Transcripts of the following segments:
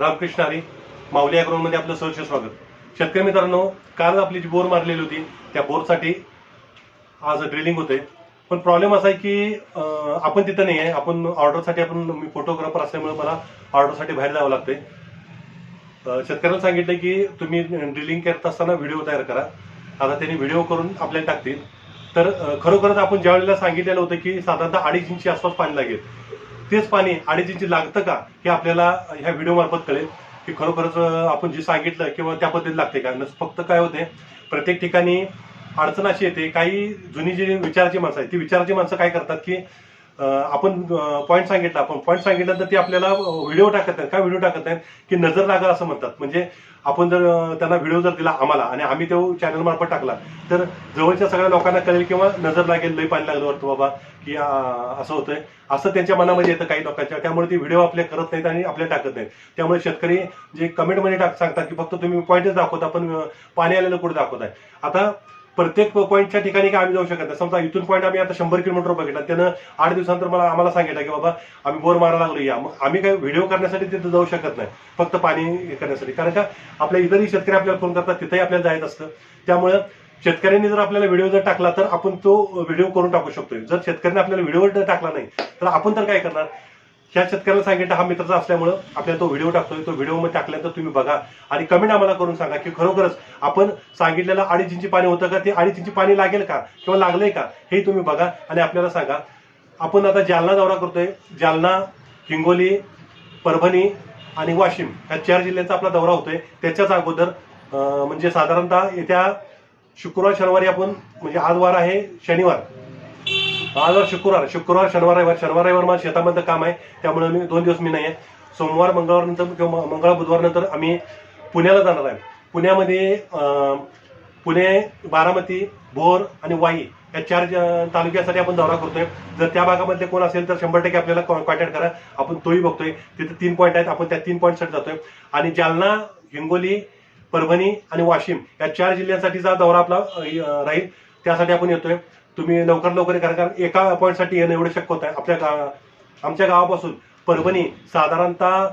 रामकृष्ण हरी. माऊली ॲग्रोमध्ये आपलं सहर्ष स्वागत. शेतकरी मित्रांनो, काल आपली जी बोर मारलेली होती त्या बोरसाठी आज ड्रिलिंग होते. पण प्रॉब्लेम असा आहे की आपण तिथं नाही आहे. आपण ऑर्डरसाठी मी फोटोग्राफर असल्यामुळे मला ऑर्डरसाठी बाहेर जावं लागतंय. शेतकऱ्यांना सांगितलं की तुम्ही ड्रिलिंग करत असताना व्हिडिओ तयार करा. आता त्यांनी व्हिडिओ करून आपल्याला टाकतील. तर खरोखरच आपण ज्या वेळेला सांगितलेलं होतं की साधारणतः 2.5 इंची आसपास पाणी लागेल, तेच पाणी 2.5 इंची लागतं का हे आपल्याला ह्या व्हिडिओ मार्फत कळेल की खरोखरच आपण जे सांगितलं किंवा त्या पद्धतीने लागते का. फक्त काय होते, प्रत्येक ठिकाणी अडचण अशी येते, काही जुनी जी विचाराची माणसं आहेत ती विचाराची माणसं काय करतात की आपण पॉईंट सांगितलं तर ते आपल्याला व्हिडिओ टाकत नाहीत. काय व्हिडिओ टाकत नाहीत की नजर लागल असं म्हणतात. म्हणजे आपण जर त्यांना व्हिडिओ जर दिला आम्हाला आणि आम्ही तो चॅनल मार्फत टाकला तर जवळच्या सगळ्या लोकांना कळेल किंवा नजर लागेल, लई पाणी लागलं वाटतं बाबा की असं होतंय, असं त्यांच्या मनामध्ये येतं काही लोकांच्या. त्यामुळे ती व्हिडिओ आपले करत नाहीत आणि आपल्या टाकत नाहीत. त्यामुळे शेतकरी जे कमेंटमध्ये सांगतात की फक्त तुम्ही पॉईंटच दाखवता पण पाणी आलेलं कुठे दाखवताय. आता प्रत्येक पॉईंटच्या ठिकाणी काय आम्ही जाऊ शकत नाही. समजा इथून पॉईंट आम्ही आता 100 किलोमीटर बघितला, त्यानं 8 दिवसानंतर आम्हाला सांगितलं की बाबा आम्ही बोर मारायला लागलो या. मग आम्ही काही व्हिडिओ करण्यासाठी तिथे जाऊ शकत नाही, फक्त पाणी करण्यासाठी. कारण का आपल्या इतरही शेतकरी आपल्याला फोन करतात, तिथेही आपल्याला जायचं असतं. त्यामुळे शेतकऱ्यांनी जर आपल्याला व्हिडिओ जर टाकला तर आपण तो व्हिडिओ करून टाकू शकतोय. जर शेतकऱ्यांनी आपल्याला व्हिडिओ जर टाकला नाही तर आपण तर काय करणार. ह्या शेतकऱ्याला सांगितलं हा मित्राचा असल्यामुळं आपल्याला तो व्हिडिओ टाकतोय. तो व्हिडिओ मध्ये टाकल्यानंतर तुम्ही बघा आणि कमेंट आम्हाला करून सांगा की खरोखरच आपण सांगितलेलं 2.5 इंची पाणी होतं का, ते 2.5 इंची पाणी लागेल का किंवा लागलंय का हे तुम्ही बघा आणि आपल्याला सांगा. आपण आता जालना दौरा करतोय. जालना, हिंगोली, परभणी आणि वाशिम या 4 जिल्ह्यांचा आपला दौरा होतोय. त्याच्याच अगोदर म्हणजे साधारणतः येत्या शुक्रवार शनिवारी आपण, म्हणजे आज वार आहे शनिवार, आज शुक्रवार, शनिवार रविवार माझं शेतामधलं काम आहे. त्यामुळे मी 2 दिवस मी नाही आहे. सोमवार, मंगळवार नंतर किंवा मंगळवार बुधवार नंतर आम्ही पुण्याला जाणार आहे. पुण्यामध्ये पुणे, बारामती, भोर आणि वाई या 4 तालुक्यासाठी आपण दौरा करतोय. जर त्या भागामध्ये कोण असेल तर 100% आपल्याला कॉन्टॅक्ट करा. आपण तोही बघतोय. तिथे 3 पॉईंट आहेत, आपण त्या 3 पॉईंटसाठी जातोय. आणि जालना, हिंगोली, परभणी आणि वाशिम या 4 जिल्ह्यांसाठीचा दौरा आपला राहील. त्यासाठी आपण येतोय. तुम्ही लवकर करा, कारण एका पॉईंटसाठी येणं एवढं शक्य होत आहे. आमच्या गावापासून परभणी साधारणतः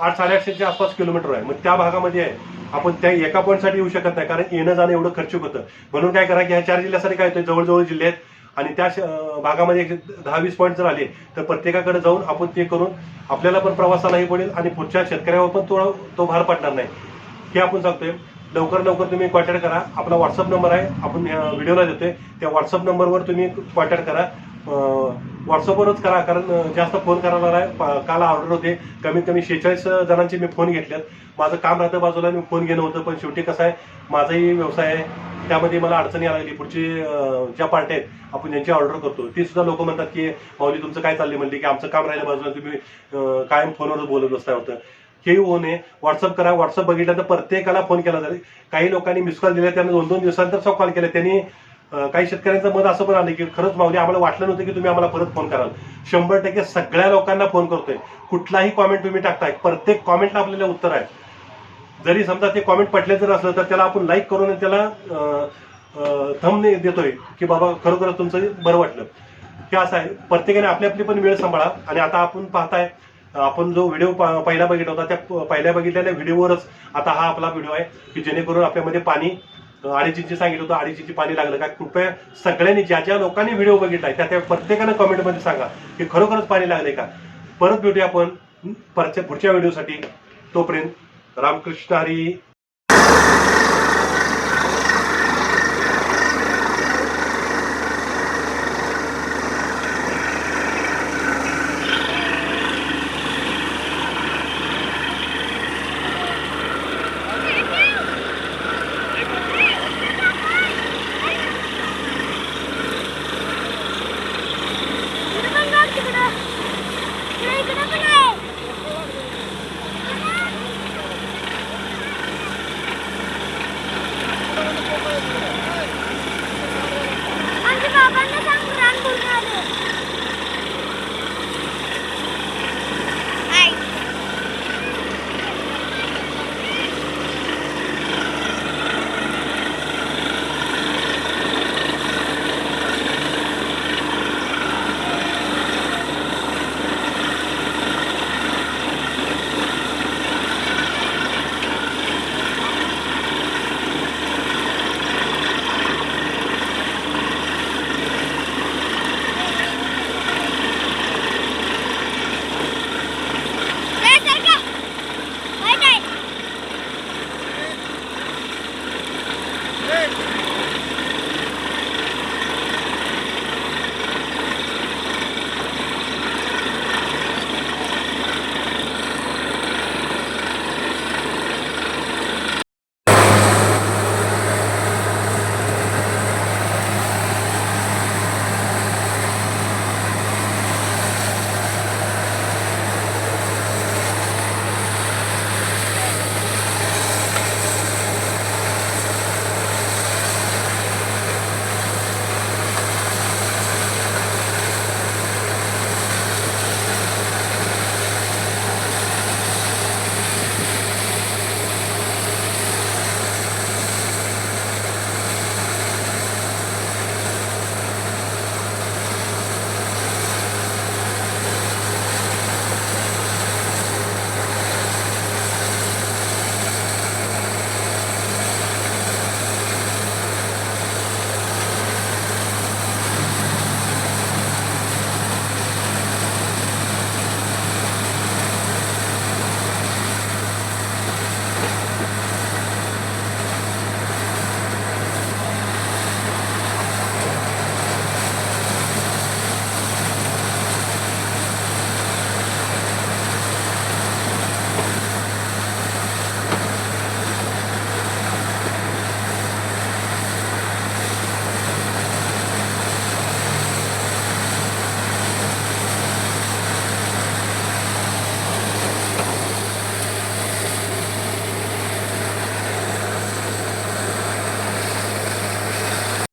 800-850च्या आसपास किलोमीटर आहे. मग त्या भागामध्ये आहे, आपण त्या एका पॉईंटसाठी येऊ शकत नाही, कारण येणं जाणं एवढं खर्चिक होतं. म्हणून काय करा की ह्या 4 जिल्ह्यासाठी काय होतं, जवळजवळ जिल्हे आहेत आणि त्या भागामध्ये 10-20 पॉईंट जर आले तर प्रत्येकाकडे जाऊन आपण ते करून आपल्याला पण प्रवासालाही पडेल आणि पुढच्या शेतकऱ्यावर पण तो भार पडणार नाही हे आपण सांगतोय. लवकर तुम्ही कॉन्टॅक्ट करा. आपला व्हॉट्सअप नंबर आहे, आपण व्हिडिओला देतोय. त्या व्हॉट्सअप नंबरवर तुम्ही कॉन्टॅक्ट करा. व्हॉट्सअपवरच करा, कारण जास्त फोन करायला नाही. काल ऑर्डर होते, कमीत कमी 46 जणांचे मी फोन घेतलेत. माझं काम राहतं बाजूला, मी फोन घेणं होतं. पण शेवटी कसं आहे, माझाही व्यवसाय आहे, त्यामध्ये मला अडचणी यायला लागली. पुढची ज्या पार्ट्या आहेत आपण ज्यांची ऑर्डर करतो ती सुद्धा लोक म्हणतात की माऊली तुमचं काय चाललंय, म्हणले की आमचं काम राहिलं बाजूला, तुम्ही कायम फोनवर बोलत बसता होतं. हे होऊ नये. व्हॉट्सअप करा. व्हॉट्सअप बघितल्यानंतर प्रत्येकाला फोन केला जाईल. काही लोकांनी मिस कॉल दिले, त्यांना 2-2 दिवसानंतर कॉल केले. त्यांनी काही शेतकऱ्यांचं मत असं पण आलं की खरंच माऊली आम्हाला वाटलं नव्हतं की तुम्ही आम्हाला परत फोन कराल. 100% सगळ्या लोकांना फोन करतोय. कुठलाही कॉमेंट तुम्ही टाकताय, प्रत्येक कॉमेंटला आपल्याला उत्तर आहे. जरी समजा ते कॉमेंट पटले जर असलं तर त्याला आपण लाईक करून त्याला थंब देतोय की बाबा खरोखरच तुमचं बरं वाटलं. हे असं आहे. प्रत्येकाने आपली पण वेळ सांभाळा. आणि आता आपण पाहताय, आपण जो व्हिडिओ पहिला बघितला होता त्या पहिल्या बघितलेल्या व्हिडिओवरच आता हा आपला व्हिडिओ आहे की जेणेकरून आपल्यामध्ये पाणी 2.5 इंची सांगितलं होतं, 2.5 इंची पाणी लागलं का. कृपया सगळ्यांनी, ज्या लोकांनी व्हिडिओ बघितलाय त्या प्रत्येकानं कमेंटमध्ये सांगा की खरोखरच पाणी लागले का. परत भेटूया आपण पुढच्या व्हिडिओसाठी. तोपर्यंत रामकृष्ण हरी.